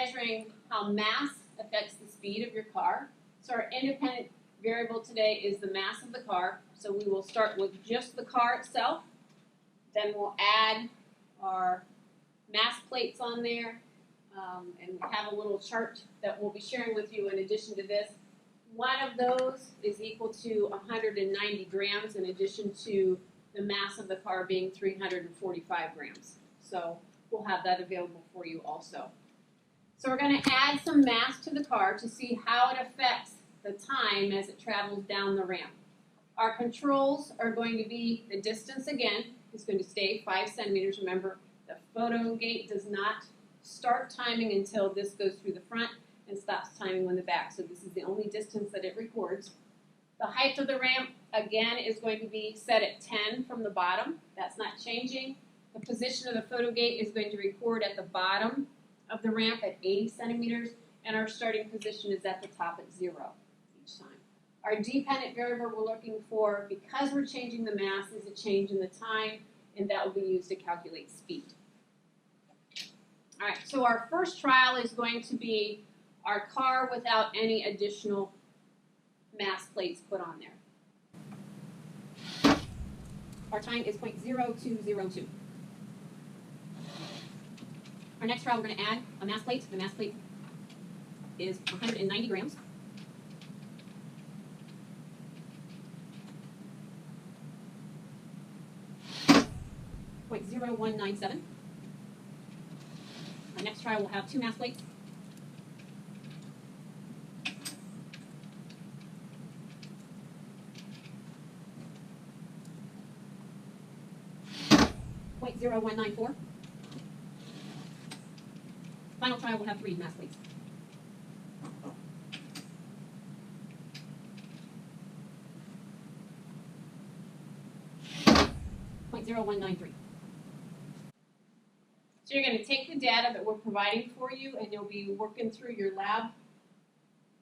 measuring how mass affects the speed of your car. So our independent variable today is the mass of the car. So we will start with just the car itself. Then we'll add our mass plates on there. And we have a little chart that we'll be sharing with you in addition to this. One of those is equal to 190 grams in addition to the mass of the car being 345 grams. So we'll have that available for you also. So we're going to add some mass to the car to see how it affects the time as it travels down the ramp. Our controls are going to be the distance again. It's going to stay 5 centimeters. Remember, the photo gate does not start timing until this goes through the front and stops timing when the back. So this is the only distance that it records. The height of the ramp, again, is going to be set at 10 from the bottom. That's not changing. The position of the photo gate is going to record at the bottom of the ramp at 80 centimeters, and our starting position is at the top at 0 each time. Our dependent variable we're looking for, because we're changing the mass, is a change in the time, and that will be used to calculate speed. All right, so our first trial is going to be our car without any additional mass plates put on there. Our time is 0.0202. Our next trial, we're going to add a mass plate. The mass plate is 190 grams. .0197. Our next trial will have 2 mass plates. .0194. Final trial will have 3 mass plates. .0193. So you're going to take the data that we're providing for you, and you'll be working through your lab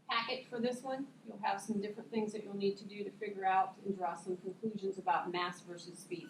packet for this one. You'll have some different things that you'll need to do to figure out and draw some conclusions about mass versus speed.